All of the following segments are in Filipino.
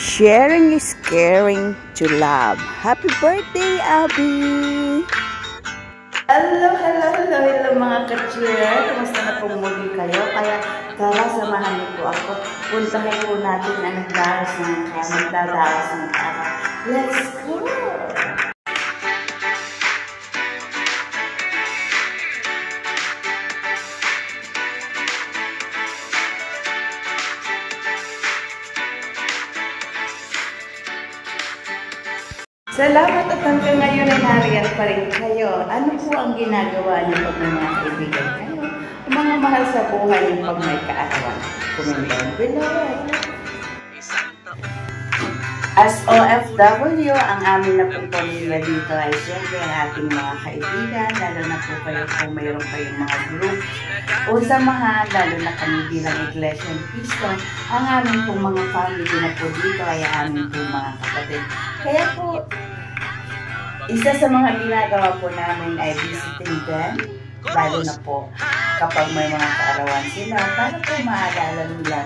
Sharing is caring to love. Happy birthday, Abby! Hello mga ka-cheer. Kumusta na pong muli kayo? Kaya tara, samahan niyo po ako. Puntahan po natin ang nagdaras ng araw. Let's go! Salamat at hanggang ngayon ay nariyan pa rin kayo. Ano po ang ginagawa niyo pag may mga kaibigan kayo? Ang mga mahal sa buhay yung pag may kaarawan. Comment down below. As OFW, ang amin na pong pamilya dito ay siyempre ang ating mga kaibigan, lalo na po kayo kung mayroon kayong mga group o samahan, lalo na kami bilang Iglesia ni Cristo. Ang amin pong mga family na po dito ay amin pong mga kapatid. Kaya po, isa sa mga ginagawa po namin ay visiting them, lalo na po kapag may mga kaarawan sila, para po maalala nila.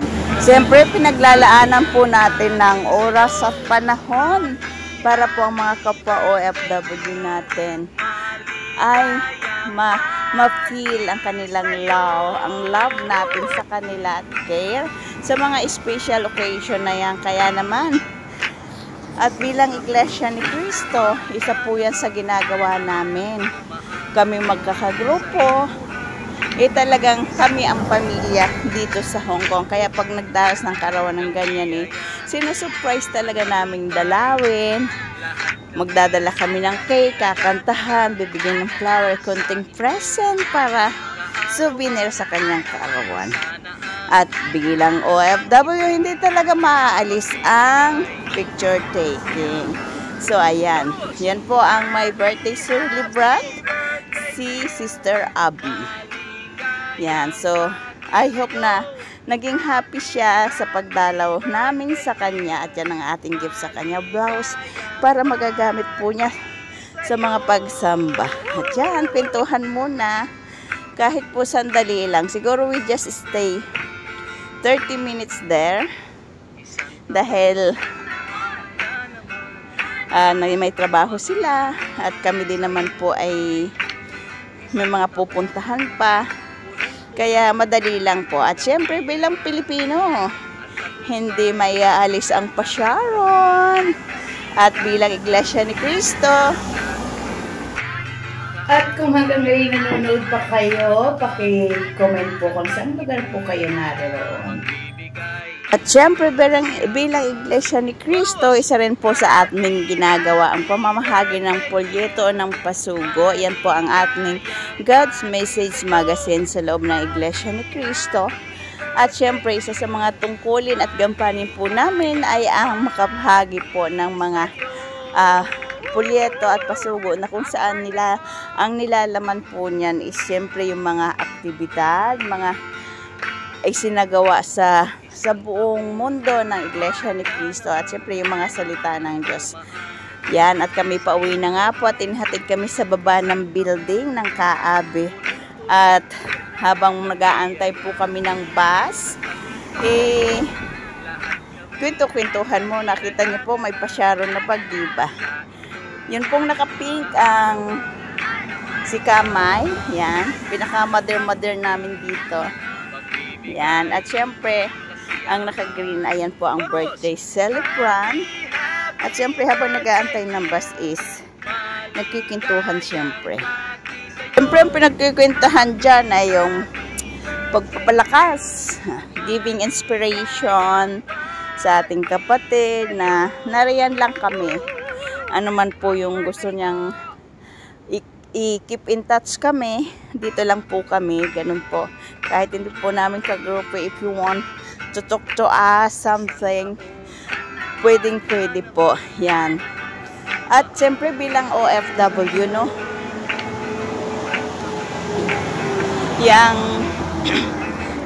Siyempre, pinaglalaanan po natin ng oras at panahon para po ang mga kapwa OFW natin ay ma-feel ang kanilang love, ang love natin sa kanila at care sa mga special occasion na yan. Kaya naman, at bilang Iglesia ni Cristo, isa po yan sa ginagawa namin. Kami magkakagrupo, talagang kami ang pamilya dito sa Hong Kong. Kaya pag nagdaras ng kaarawan ng ganyan, sinusurprise talaga naming dalawin. Magdadala kami ng cake, kakantahan, bibigyan ng flower, konting present para souvenir sa kanyang kaarawan. At bilang OFW, hindi talaga maaalis ang picture taking. So, ayan. Yan po ang my birthday celebrant, si Sister Abby. Yan. So, I hope na naging happy siya sa pagdalaw namin sa kanya. At yan ang ating gift sa kanya, blouse, para magagamit po niya sa mga pagsamba. At yan, pintuhan muna. Kahit po sandali lang. Siguro we just stay 30 minutes there dahil may trabaho sila at kami din naman po ay may mga pupuntahan pa, kaya madali lang po. At syempre bilang Pilipino, hindi may aalis ang pasyaron, at bilang Iglesia ni Cristo. At kung hanggang ngayon nanonood pa kayo, paki-comment po kung saan lugar po kayo naroon. At syempre, bilang Iglesia ni Cristo, isa rin po sa ating ginagawa ang pamamahagi ng polyeto o ng pasugo. Yan po ang ating God's Message Magazine sa loob ng Iglesia ni Cristo. At syempre, isa sa mga tungkulin at gampanin po namin ay ang makabahagi po ng mga polyeto at pasugo na kung saan ang nilalaman po niyan is siyempre yung mga aktibidad, mga isinagawa sa buong mundo ng Iglesia ni Cristo, at siyempre yung mga salita ng Diyos. Yan, at kami pauwi na nga po at inhatid kami sa baba ng building ng Kaabe. At habang nag-aantay po kami ng bus, kwento-kwentuhan mo, nakita niyo po may pasyaron na pag-iba. Yun pong naka-pink ang si Kamay. Yan. Pinaka-mother namin dito. Yan. At syempre, ang naka-green, ayan po ang birthday celebrant. At syempre, habang nag-aantay ng bus is nagkikintuhan syempre. Syempre, ang pinagkikwentuhan dyan ay yung pagpapalakas, giving inspiration sa ating kapatid na nariyan lang kami. Ano man po yung gusto niyang i-keep in touch kami, dito lang po kami, ganun po. Kahit hindi po namin ka-grupo, if you want to talk to us something, pwede po. Yan. At siyempre bilang OFW, no?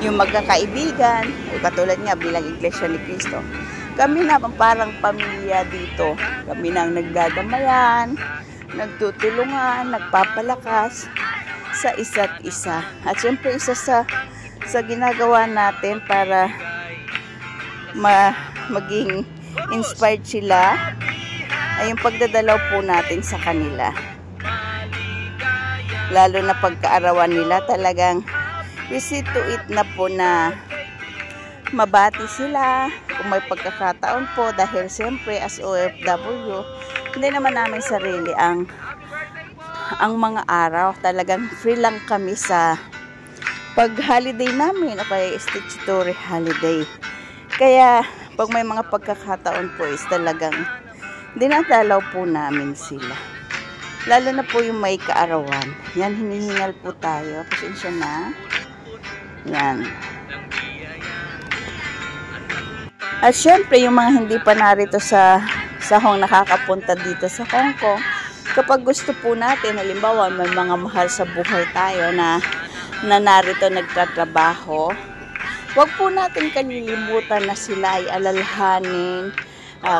Yung magkakaibigan, katulad nga bilang Iglesia ni Cristo, kami na parang pamilya dito. Kami nang nagdadamayan, nagtutulungan, nagpapalakas sa isa't isa. At syempre isa sa ginagawa natin para maging inspired sila ay yung pagdadalaw po natin sa kanila. Lalo na pagkaarawan nila, talagang we see to it na po na mabati sila kung may pagkakataon po, dahil siyempre as OFW, hindi naman namin sarili ang mga araw. Talagang free lang kami sa pag holiday namin o kaya statutory holiday. Kaya pag may mga pagkakataon po is talagang dinadalaw po namin sila. Lalo na po yung may kaarawan. Yan, hinihingal po tayo. Pasensya na. Yan. At syempre, yung mga hindi pa narito sa Hong nakakapunta dito sa Hong Kong, kapag gusto po natin, halimbawa, may mga mahal sa buhay tayo na narito nagtatrabaho, wag po natin kalilimutan na sila ay alalhanin,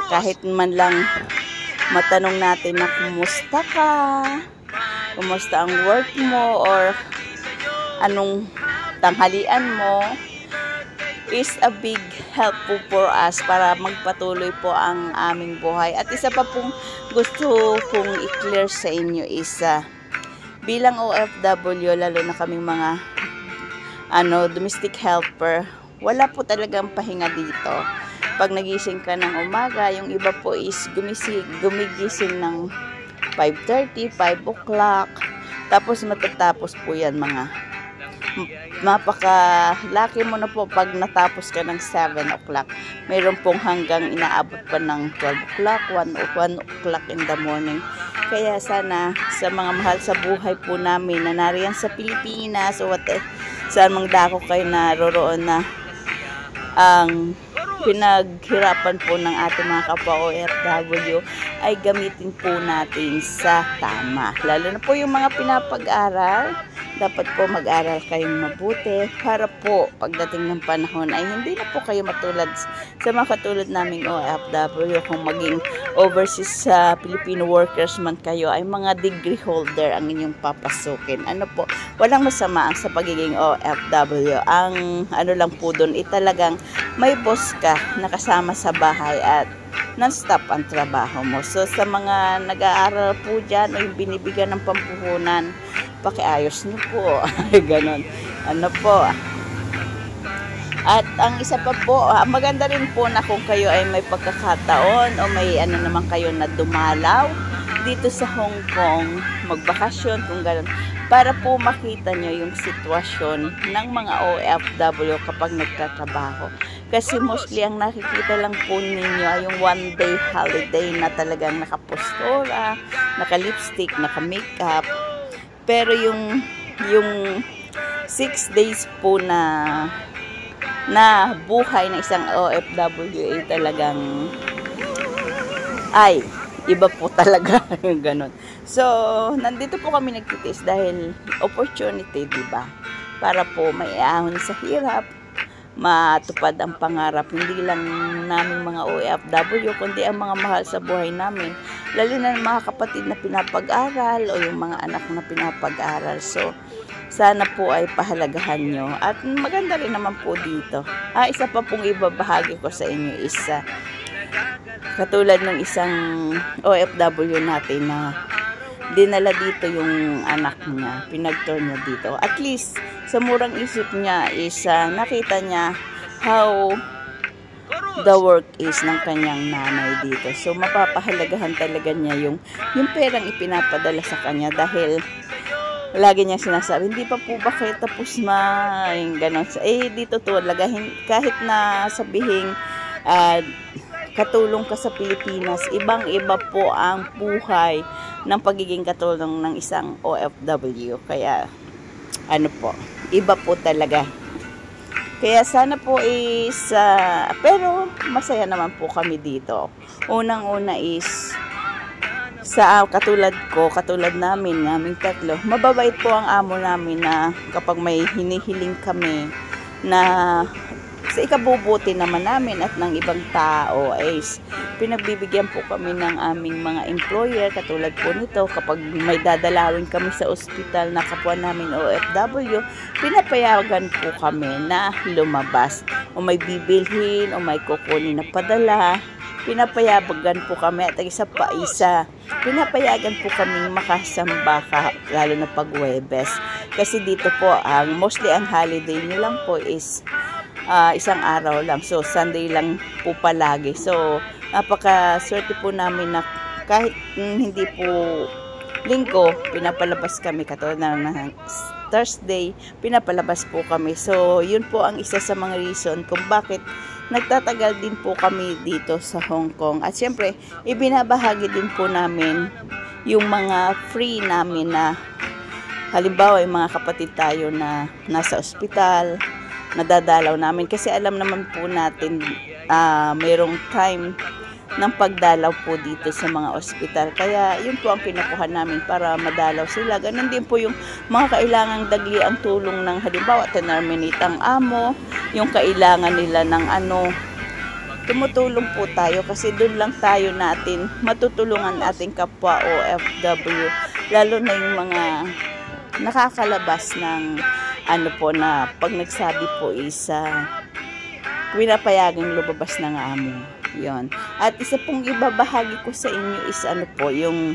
kahit man lang matanong natin na kumusta ka, kumusta ang work mo, or anong tanghalian mo, is a big help po for us para magpatuloy po ang aming buhay. At isa pa pong gusto kong i-clear sa inyo is bilang OFW, lalo na kaming mga domestic helper, wala po talagang pahinga dito. Pag nagising ka ng umaga, yung iba po is gumigising ng 5:30, 5 o'clock. Tapos matatapos po yan mapaka-lucky mo na po pag natapos ka ng 7 o'clock. Mayroon pong hanggang inaabot pa ng 12 o'clock, 1 o'clock in the morning. Kaya sana sa mga mahal sa buhay po namin na nariyan sa Pilipinas o saan mang dako kayo naroroon na ang pinaghirapan po ng ating mga kapwa OFW ay gamitin po natin sa tama. Lalo na po yung mga pinapag-aral, dapat po mag-aral kayong mabuti para po pagdating ng panahon ay hindi na po kayo matulad sa mga katulad naming OFW. Kung maging overseas sa Filipino workers man kayo, ay mga degree holder ang inyong papasukin. Walang masama ang sa pagiging OFW. Ang lang po doon, talagang may boss ka na kasama sa bahay at non-stop ang trabaho mo. So sa mga nag-aaral po dyan o yung binibigyan ng pampuhunan, pakiayos niyo po. Ganon. At ang isa pa po, maganda rin po na kung kayo ay may pagkakataon o may naman kayo na dumalaw dito sa Hong Kong, magbakasyon kung gano'n, para po makita nyo yung sitwasyon ng mga OFW kapag nagtatrabaho. Kasi mostly ang nakikita lang po ninyo ay yung one-day holiday na talagang nakapostura, naka-lipstick, naka-makeup. Pero yung 6 days po na buhay ng isang OFW ay talagang iba po talaga yung ganun. So, nandito po kami nagtitiis dahil opportunity, diba? Para po may ahon sa hirap, matupad ang pangarap, hindi lang namin mga OFW, kundi ang mga mahal sa buhay namin, lalo na ng mga kapatid na pinapag-aral o yung mga anak na pinapag-aral. So, sana po ay pahalagahan nyo. At maganda rin naman po dito. Isa pa pong ibabahagi ko sa inyo is katulad ng isang OFW natin na dinala dito yung anak niya, pinag-tour niya dito. At least, sa murang isip niya is nakita niya how the work is ng kanyang nanay dito. So, mapapahalagahan talaga niya yung perang ipinapadala sa kanya dahil lagi niya sinasabi, hindi pa po ba kayo tapos gano'n. Dito talaga, kahit na sabihing katulong ka sa Pilipinas, ibang-iba po ang buhay ng pagiging katulong ng isang OFW. Kaya, iba po talaga. Kaya sana po is, pero masaya naman po kami dito. Unang-una is, katulad namin, naming tatlo, mababait po ang amo namin na kapag may hinihiling kami na sa ikabubuti naman namin at ng ibang tao is pinagbibigyan po kami ng aming mga employer. Katulad po nito, kapag may dadalawin kami sa ospital na kapwa namin OFW, pinapayagan po kami na lumabas o may bibilhin o may kukunin na padala. pinapayagan po kami at isa pinapayagan po kami makasamba lalo na pag Huwebes. Kasi dito po, mostly ang holiday nyo lang po is isang araw lang. So, Sunday lang po palagi. So, napaka-swerte po namin na kahit hindi po linggo, pinapalabas kami. Katulad ng Thursday, pinapalabas po kami. So, yun po ang isa sa mga reason kung bakit nagtatagal din po kami dito sa Hong Kong. At syempre, ibinabahagi din po namin yung mga free namin na halimbawa yung mga kapatid tayo na nasa ospital, nadadalaw namin. Kasi alam naman po natin mayroong time ng pagdalaw po dito sa mga ospital. Kaya yun po ang kinukuha namin para madalaw sila. Ganun din po yung mga kailangang dagli ang tulong ng halimbawa terminate ang amo, yung kailangan nila ng tumutulong po tayo kasi doon lang tayo natin matutulungan ating kapwa OFW, lalo na yung mga nakakalabas ng na pag nagsabi po is pinapayagang lumabas ng amo. Yon. At isa pong ibabahagi ko sa inyo is yung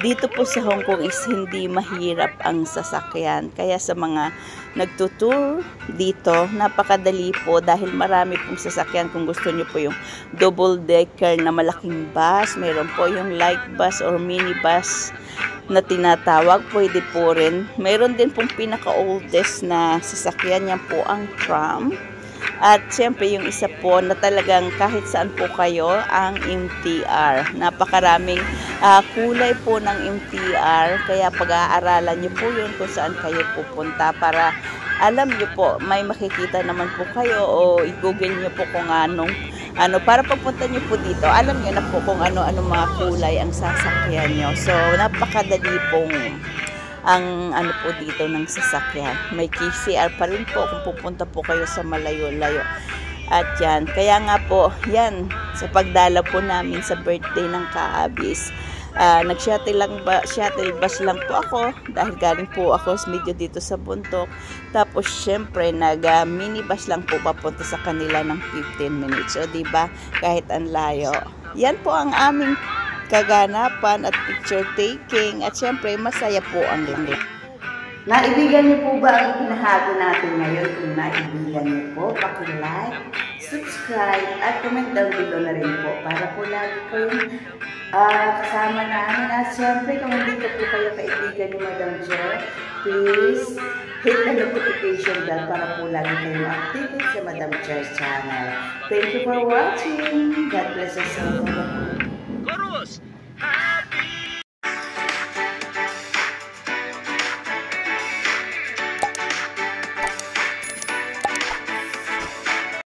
dito po sa Hong Kong is hindi mahirap ang sasakyan. Kaya sa mga nagtutour dito, napakadali po dahil marami pong sasakyan. Kung gusto nyo po yung double decker na malaking bus, mayroon po yung light bus or mini bus na tinatawag, pwede po rin. Mayroon din pong pinaka-oldest na sasakyan, yan po ang tram. At siyempre yung isa po na talagang kahit saan po kayo, ang MTR. Napakaraming kulay po ng MTR, kaya pag-aaralan nyo po yun kung saan kayo pupunta para alam nyo po, may makikita naman po kayo o i-google nyo po kung para pagpunta nyo po dito, alam nyo na po kung ano mga kulay ang sasakyan nyo. So, napakadali pong ang po dito ng sasakyan. May KCR pa rin po kung pupunta po kayo sa malayo-layo. At yan, kaya nga po, yan, sa pagdala po namin sa birthday ng Kaabis, nag-shuttle bus lang po ako dahil galing po ako medyo dito sa bundok. Tapos syempre nag-minibus lang po papunta sa kanila ng 15 minutes. So diba, kahit ang layo. Yan po ang aming kaganapan at picture taking at syempre masaya po ang langit. Naibigan niyo po ba ang pinahago natin ngayon? Kung naibigan niyo po, paki-like, subscribe at comment down below na rin po para po lagi kayong kasama namin. At syempre kung hindi po kayo kaibigan ni Madam Jer, please hit the notification bell para po lagi kayong updated sa Madam Jer's channel. Thank you for watching. God bless us all.